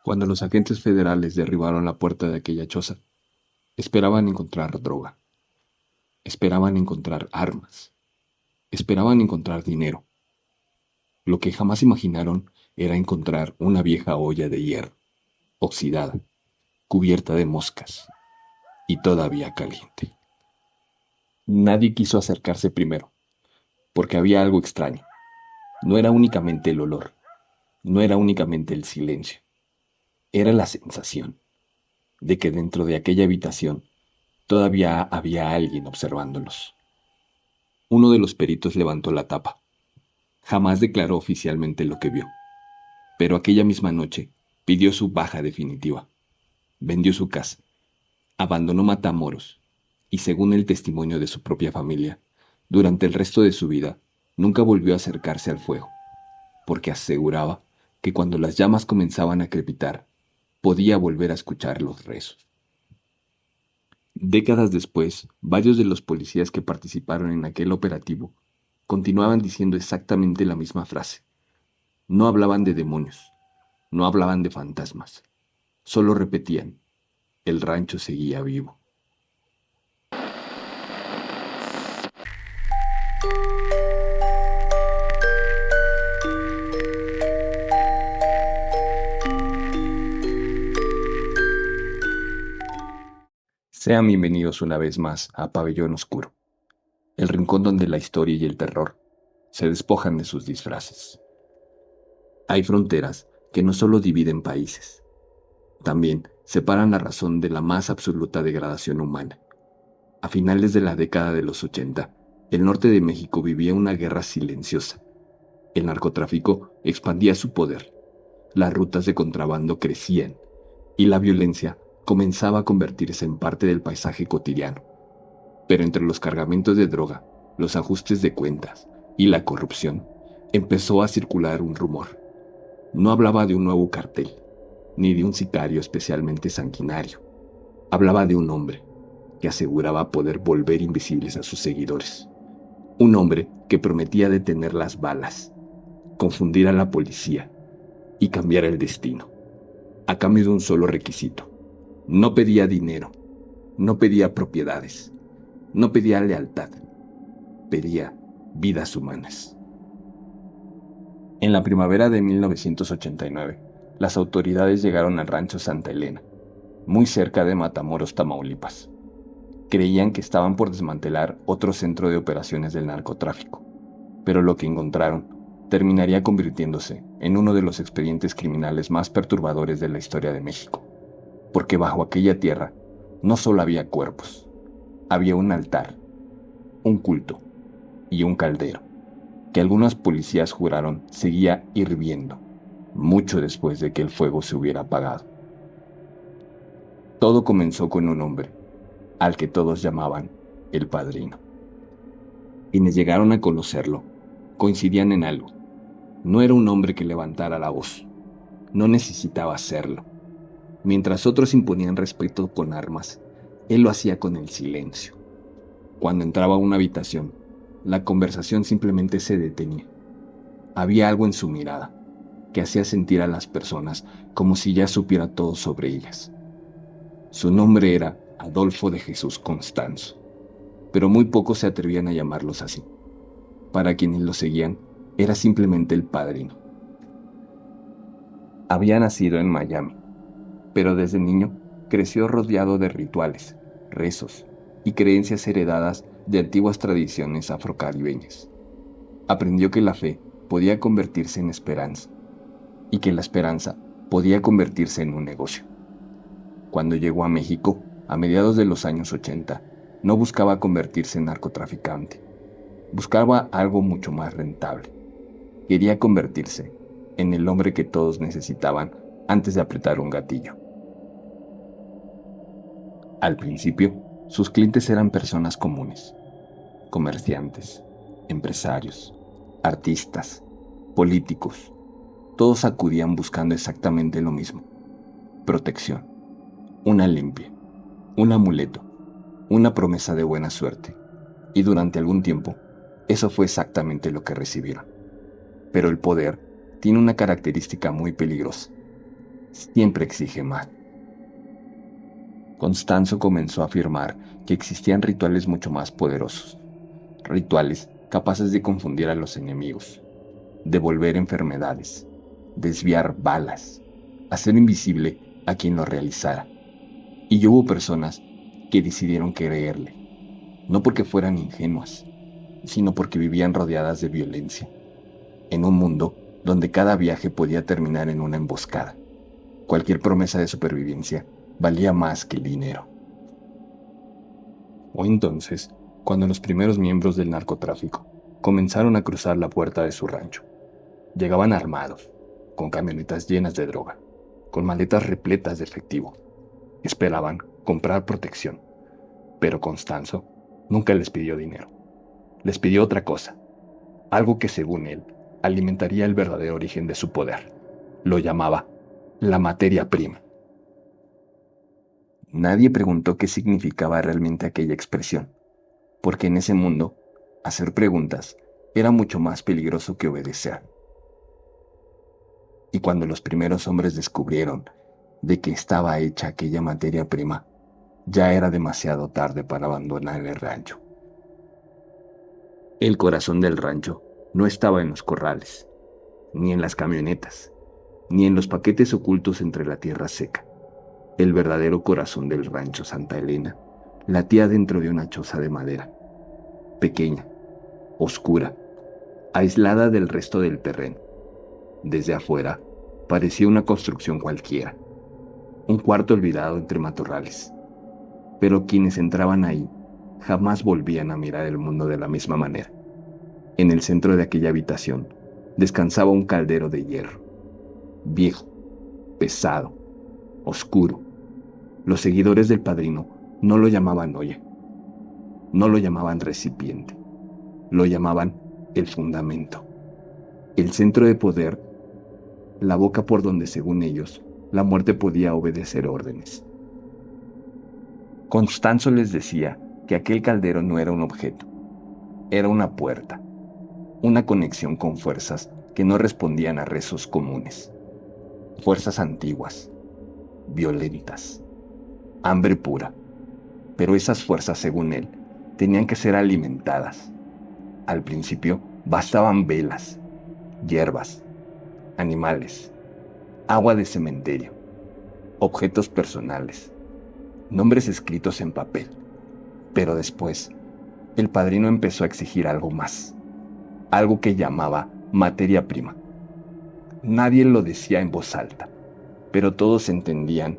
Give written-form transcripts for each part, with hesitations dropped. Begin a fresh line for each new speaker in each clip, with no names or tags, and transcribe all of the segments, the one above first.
Cuando los agentes federales derribaron la puerta de aquella choza, esperaban encontrar droga, esperaban encontrar armas, esperaban encontrar dinero. Lo que jamás imaginaron era encontrar una vieja olla de hierro, oxidada, cubierta de moscas y todavía caliente. Nadie quiso acercarse primero, porque había algo extraño. No era únicamente el olor, no era únicamente el silencio, era la sensación de que dentro de aquella habitación todavía había alguien observándolos. Uno de los peritos levantó la tapa. Jamás declaró oficialmente lo que vio, pero aquella misma noche pidió su baja definitiva. Vendió su casa, abandonó Matamoros y, según el testimonio de su propia familia, durante el resto de su vida nunca volvió a acercarse al fuego, porque aseguraba que cuando las llamas comenzaban a crepitar, podía volver a escuchar los rezos. Décadas después, varios de los policías que participaron en aquel operativo continuaban diciendo exactamente la misma frase. No hablaban de demonios, no hablaban de fantasmas, solo repetían, el rancho seguía vivo. Sean bienvenidos una vez más a Pabellón Oscuro, el rincón donde la historia y el terror se despojan de sus disfraces. Hay fronteras que no solo dividen países, también separan la razón de la más absoluta degradación humana. A finales de la década de los 80, el norte de México vivía una guerra silenciosa. El narcotráfico expandía su poder, las rutas de contrabando crecían y la violencia comenzaba a convertirse en parte del paisaje cotidiano. Pero entre los cargamentos de droga, los ajustes de cuentas y la corrupción, empezó a circular un rumor. No hablaba de un nuevo cartel, ni de un sicario especialmente sanguinario. Hablaba de un hombre que aseguraba poder volver invisibles a sus seguidores. Un hombre que prometía detener las balas, confundir a la policía y cambiar el destino, a cambio de un solo requisito. No pedía dinero, no pedía propiedades, no pedía lealtad, pedía vidas humanas. En la primavera de 1989, las autoridades llegaron al rancho Santa Elena, muy cerca de Matamoros, Tamaulipas. Creían que estaban por desmantelar otro centro de operaciones del narcotráfico, pero lo que encontraron terminaría convirtiéndose en uno de los expedientes criminales más perturbadores de la historia de México, porque bajo aquella tierra no solo había cuerpos, había un altar, un culto y un caldero, que algunos policías juraron seguía hirviendo, mucho después de que el fuego se hubiera apagado. Todo comenzó con un hombre, al que todos llamaban el Padrino. Quienes llegaron a conocerlo coincidían en algo. No era un hombre que levantara la voz, no necesitaba hacerlo. Mientras otros imponían respeto con armas, él lo hacía con el silencio. Cuando entraba a una habitación, la conversación simplemente se detenía. Había algo en su mirada que hacía sentir a las personas como si ya supiera todo sobre ellas. Su nombre era Adolfo de Jesús Constanzo, pero muy pocos se atrevían a llamarlos así. Para quienes lo seguían, era simplemente el Padrino. Había nacido en Miami, pero desde niño creció rodeado de rituales, rezos y creencias heredadas de antiguas tradiciones afrocaribeñas. Aprendió que la fe podía convertirse en esperanza y que la esperanza podía convertirse en un negocio. Cuando llegó a México, a mediados de los años 80, no buscaba convertirse en narcotraficante. Buscaba algo mucho más rentable. Quería convertirse en el hombre que todos necesitaban antes de apretar un gatillo. Al principio, sus clientes eran personas comunes, comerciantes, empresarios, artistas, políticos. Todos acudían buscando exactamente lo mismo: protección, una limpia, un amuleto, una promesa de buena suerte. Y durante algún tiempo, eso fue exactamente lo que recibieron. Pero el poder tiene una característica muy peligrosa. siempre exige más. Constanzo comenzó a afirmar que existían rituales mucho más poderosos, rituales capaces de confundir a los enemigos, devolver enfermedades, desviar balas, hacer invisible a quien lo realizara. Y hubo personas que decidieron creerle, no porque fueran ingenuas, sino porque vivían rodeadas de violencia, en un mundo donde cada viaje podía terminar en una emboscada. Cualquier promesa de supervivencia valía más que el dinero. O entonces, cuando los primeros miembros del narcotráfico comenzaron a cruzar la puerta de su rancho, llegaban armados, con camionetas llenas de droga, con maletas repletas de efectivo. Esperaban comprar protección, pero Constanzo nunca les pidió dinero. Les pidió otra cosa, algo que según él alimentaría el verdadero origen de su poder. Lo llamaba la materia prima. Nadie preguntó qué significaba realmente aquella expresión, porque en ese mundo, hacer preguntas era mucho más peligroso que obedecer. Y cuando los primeros hombres descubrieron de qué estaba hecha aquella materia prima, ya era demasiado tarde para abandonar el rancho. El corazón del rancho no estaba en los corrales, ni en las camionetas, ni en los paquetes ocultos entre la tierra seca. El verdadero corazón del rancho Santa Elena latía dentro de una choza de madera, pequeña, oscura, aislada del resto del terreno. Desde afuera, parecía una construcción cualquiera, un cuarto olvidado entre matorrales. Pero quienes entraban ahí jamás volvían a mirar el mundo de la misma manera. En el centro de aquella habitación descansaba un caldero de hierro, viejo, pesado, oscuro. Los seguidores del padrino no lo llamaban olla, no lo llamaban recipiente, lo llamaban el fundamento, el centro de poder, la boca por donde, según ellos, la muerte podía obedecer órdenes. Constanzo les decía que aquel caldero no era un objeto, era una puerta, una conexión con fuerzas que no respondían a rezos comunes, fuerzas antiguas, violentas, hambre pura. Pero esas fuerzas, según él, tenían que ser alimentadas. Al principio bastaban velas, hierbas, animales, agua de cementerio, objetos personales, nombres escritos en papel. Pero después, el padrino empezó a exigir algo más, algo que llamaba materia prima. Nadie lo decía en voz alta, pero todos entendían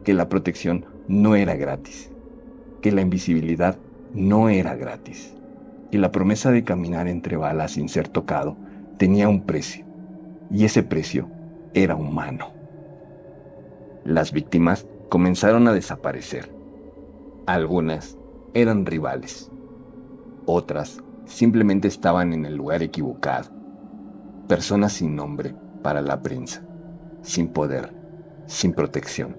que la protección no era gratis, que la invisibilidad no era gratis, y la promesa de caminar entre balas sin ser tocado tenía un precio, y ese precio era humano. Las víctimas comenzaron a desaparecer. Algunas eran rivales, otras simplemente estaban en el lugar equivocado, personas sin nombre para la prensa, sin poder, sin protección,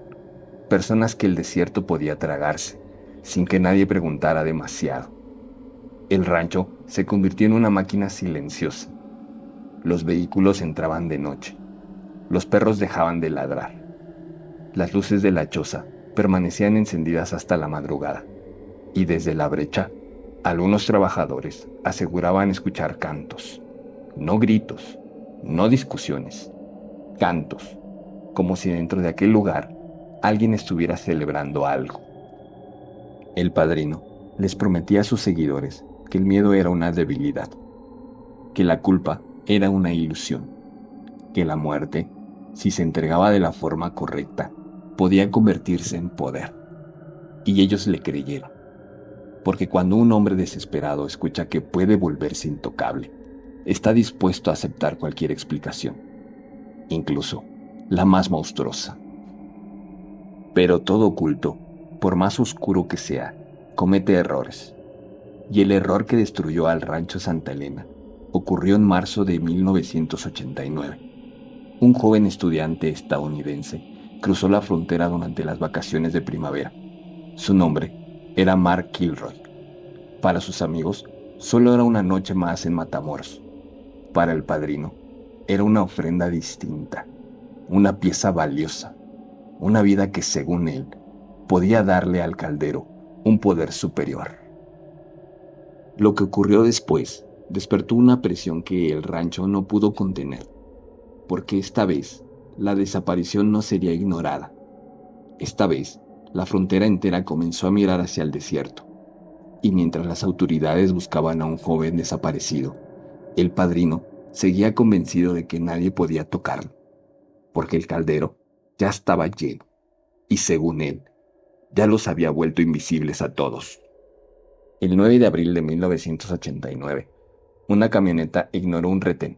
personas que el desierto podía tragarse, sin que nadie preguntara demasiado. El rancho se convirtió en una máquina silenciosa. Los vehículos entraban de noche, los perros dejaban de ladrar, las luces de la choza permanecían encendidas hasta la madrugada, y desde la brecha, algunos trabajadores aseguraban escuchar cantos, no gritos, no discusiones, cantos, como si dentro de aquel lugar alguien estuviera celebrando algo. El padrino les prometía a sus seguidores que el miedo era una debilidad, que la culpa era una ilusión, que la muerte, si se entregaba de la forma correcta, podía convertirse en poder. Y ellos le creyeron, porque cuando un hombre desesperado escucha que puede volverse intocable, está dispuesto a aceptar cualquier explicación, incluso la más monstruosa. Pero todo culto, por más oscuro que sea, comete errores. Y el error que destruyó al rancho Santa Elena ocurrió en marzo de 1989. Un joven estudiante estadounidense cruzó la frontera durante las vacaciones de primavera. Su nombre era Mark Kilroy. Para sus amigos, solo era una noche más en Matamoros. Para el padrino, era una ofrenda distinta, una pieza valiosa, una vida que según él podía darle al caldero un poder superior. Lo que ocurrió después despertó una presión que el rancho no pudo contener, porque esta vez la desaparición no sería ignorada. Esta vez la frontera entera comenzó a mirar hacia el desierto, y mientras las autoridades buscaban a un joven desaparecido, el padrino seguía convencido de que nadie podía tocarlo, porque el caldero ya estaba lleno, y según él, ya los había vuelto invisibles a todos. El 9 de abril de 1989, una camioneta ignoró un retén.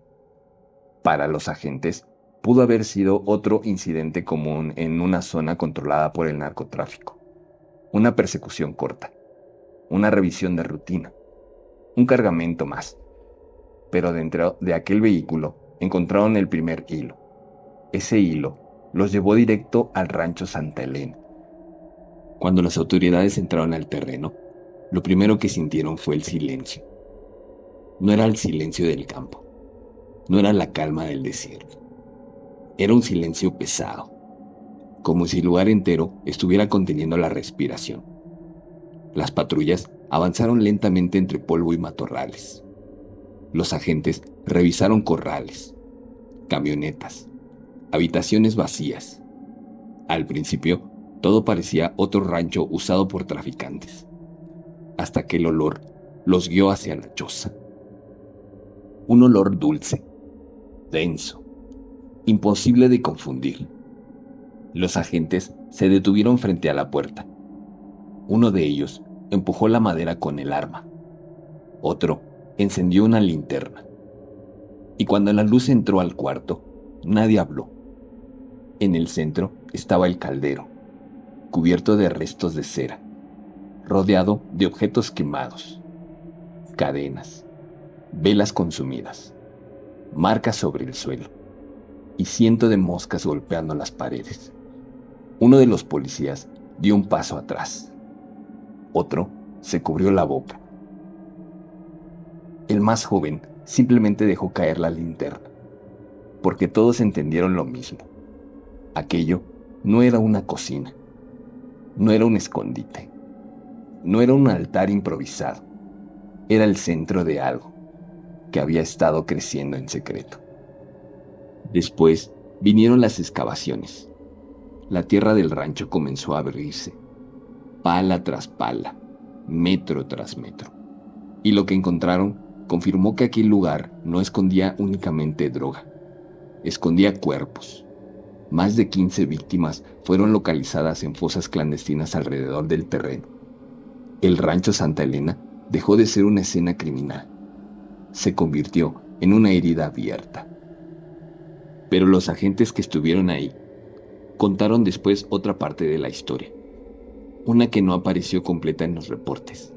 Para los agentes, pudo haber sido otro incidente común en una zona controlada por el narcotráfico. Una persecución corta, una revisión de rutina, un cargamento más. Pero dentro de aquel vehículo encontraron el primer hilo. Ese hilo los llevó directo al rancho Santa Elena. Cuando las autoridades entraron al terreno, lo primero que sintieron fue el silencio. No era el silencio del campo, no era la calma del desierto. Era un silencio pesado, como si el lugar entero estuviera conteniendo la respiración. Las patrullas avanzaron lentamente entre polvo y matorrales. Los agentes revisaron corrales, camionetas, habitaciones vacías. Al principio, todo parecía otro rancho usado por traficantes, hasta que el olor los guió hacia la choza. Un olor dulce, denso, imposible de confundir. Los agentes se detuvieron frente a la puerta. Uno de ellos empujó la madera con el arma. Otro encendió una linterna. Y cuando la luz entró al cuarto, nadie habló. En el centro estaba el caldero, cubierto de restos de cera, rodeado de objetos quemados, cadenas, velas consumidas, marcas sobre el suelo y cientos de moscas golpeando las paredes. Uno de los policías dio un paso atrás. Otro se cubrió la boca. El más joven simplemente dejó caer la linterna, porque todos entendieron lo mismo. Aquello no era una cocina, no era un escondite, no era un altar improvisado, era el centro de algo que había estado creciendo en secreto. Después vinieron las excavaciones. La tierra del rancho comenzó a abrirse, pala tras pala, metro tras metro. Y lo que encontraron confirmó que aquel lugar no escondía únicamente droga, escondía cuerpos. Más de 15 víctimas fueron localizadas en fosas clandestinas alrededor del terreno. El rancho Santa Elena dejó de ser una escena criminal. Se convirtió en una herida abierta. Pero los agentes que estuvieron ahí contaron después otra parte de la historia, una que no apareció completa en los reportes.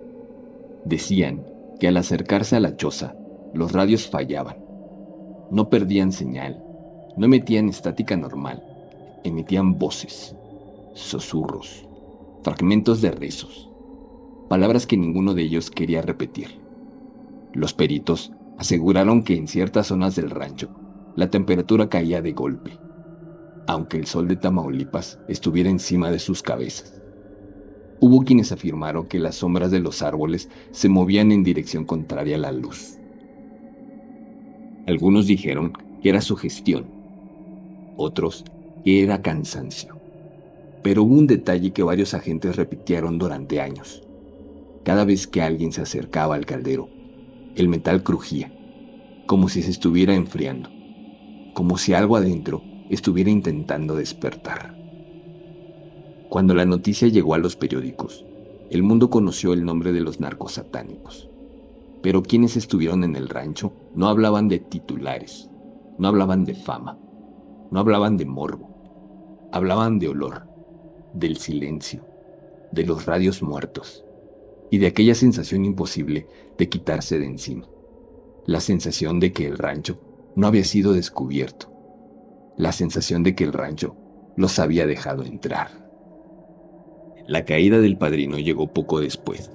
Decían que al acercarse a la choza, los radios fallaban. No perdían señal, no emitían estática normal, emitían voces, susurros, fragmentos de rezos, palabras que ninguno de ellos quería repetir. Los peritos aseguraron que en ciertas zonas del rancho la temperatura caía de golpe, aunque el sol de Tamaulipas estuviera encima de sus cabezas. Hubo quienes afirmaron que las sombras de los árboles se movían en dirección contraria a la luz. Algunos dijeron que era sugestión, otros que era cansancio. Pero hubo un detalle que varios agentes repitieron durante años. Cada vez que alguien se acercaba al caldero, el metal crujía, como si se estuviera enfriando, como si algo adentro estuviera intentando despertar. Cuando la noticia llegó a los periódicos, el mundo conoció el nombre de los narcosatánicos. Pero quienes estuvieron en el rancho no hablaban de titulares, no hablaban de fama, no hablaban de morbo, hablaban de olor, del silencio, de los radios muertos y de aquella sensación imposible de quitarse de encima. La sensación de que el rancho no había sido descubierto. La sensación de que el rancho los había dejado entrar. La caída del padrino llegó poco después.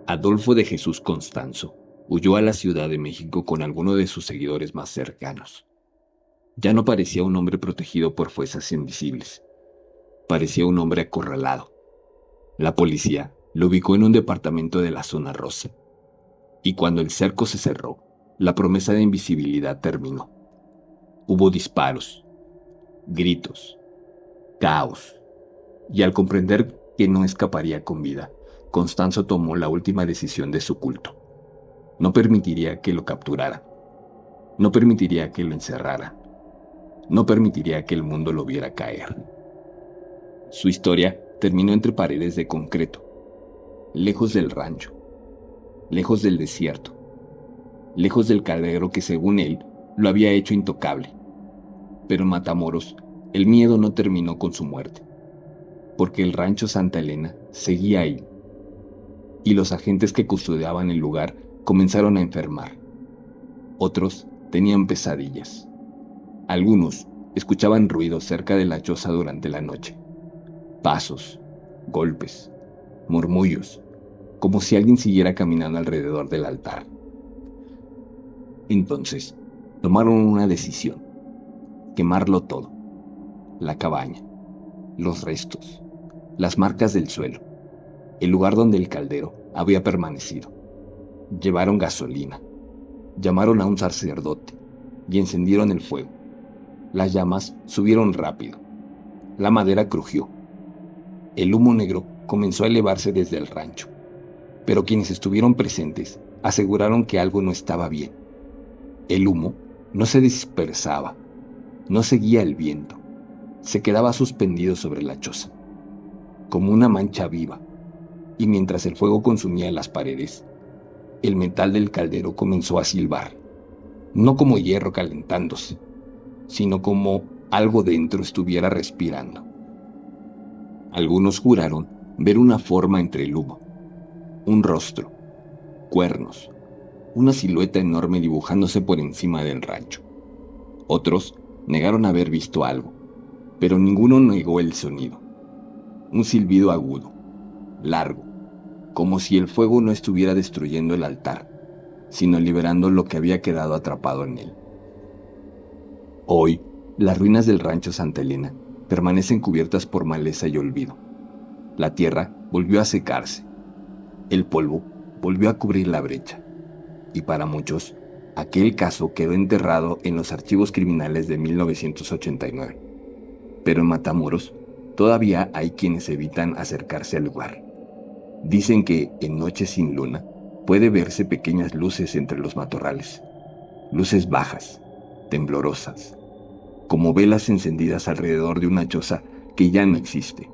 Adolfo de Jesús Constanzo huyó a la Ciudad de México con algunos de sus seguidores más cercanos. Ya no parecía un hombre protegido por fuerzas invisibles. Parecía un hombre acorralado. La policía lo ubicó en un departamento de la zona rosa. Y cuando el cerco se cerró, la promesa de invisibilidad terminó. Hubo disparos, gritos, caos. Y al comprender que no escaparía con vida, Constanzo tomó la última decisión de su culto. No permitiría que lo capturara. No permitiría que lo encerrara. No permitiría que el mundo lo viera caer. Su historia terminó entre paredes de concreto, lejos del rancho, lejos del desierto, lejos del caldero que según él lo había hecho intocable. Pero en Matamoros, el miedo no terminó con su muerte, porque el rancho Santa Elena seguía ahí, y los agentes que custodiaban el lugar comenzaron a enfermar. Otros tenían pesadillas. Algunos escuchaban ruidos cerca de la choza durante la noche. Pasos, golpes, murmullos, como si alguien siguiera caminando alrededor del altar. Entonces, tomaron una decisión: quemarlo todo: la cabaña, los restos, las marcas del suelo, el lugar donde el caldero había permanecido. Llevaron gasolina, llamaron a un sacerdote y encendieron el fuego. Las llamas subieron rápido. La madera crujió. El humo negro comenzó a elevarse desde el rancho, pero quienes estuvieron presentes aseguraron que algo no estaba bien. El humo no se dispersaba, no seguía el viento, se quedaba suspendido sobre la choza, como una mancha viva, y mientras el fuego consumía las paredes, el metal del caldero comenzó a silbar, no como hierro calentándose, sino como algo dentro estuviera respirando. Algunos juraron ver una forma entre el humo, un rostro, cuernos, una silueta enorme dibujándose por encima del rancho. Otros negaron haber visto algo, pero ninguno negó el sonido. Un silbido agudo, largo, como si el fuego no estuviera destruyendo el altar, sino liberando lo que había quedado atrapado en él. Hoy, las ruinas del rancho Santa Elena permanecen cubiertas por maleza y olvido. La tierra volvió a secarse, el polvo volvió a cubrir la brecha, y para muchos, aquel caso quedó enterrado en los archivos criminales de 1989. Pero en Matamoros, todavía hay quienes evitan acercarse al lugar. Dicen que en noches sin luna puede verse pequeñas luces entre los matorrales, luces bajas, temblorosas, como velas encendidas alrededor de una choza que ya no existe.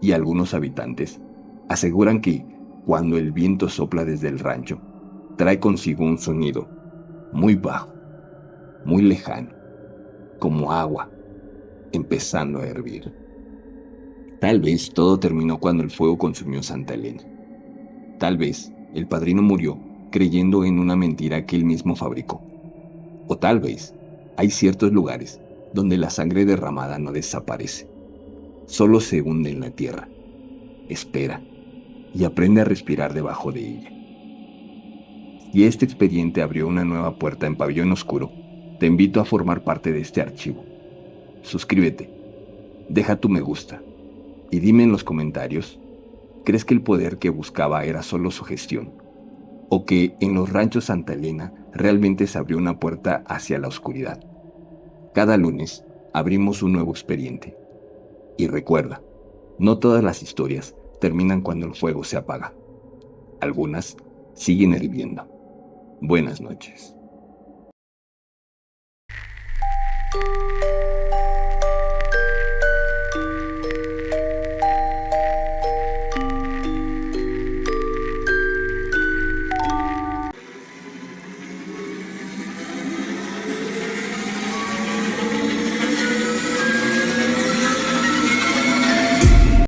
Y algunos habitantes aseguran que cuando el viento sopla desde el rancho, trae consigo un sonido muy bajo, muy lejano, como agua empezando a hervir. Tal vez todo terminó cuando el fuego consumió Santa Elena. Tal vez el padrino murió creyendo en una mentira que él mismo fabricó. O tal vez hay ciertos lugares donde la sangre derramada no desaparece, solo se hunde en la tierra, espera y aprende a respirar debajo de ella. Si este expediente abrió una nueva puerta en Pabellón Oscuro, te invito a formar parte de este archivo. Suscríbete, deja tu me gusta y dime en los comentarios: ¿crees que el poder que buscaba era solo su gestión? ¿O que en los ranchos Santa Elena realmente se abrió una puerta hacia la oscuridad? Cada lunes abrimos un nuevo expediente. Y recuerda, no todas las historias terminan cuando el fuego se apaga. Algunas siguen hirviendo. Buenas noches.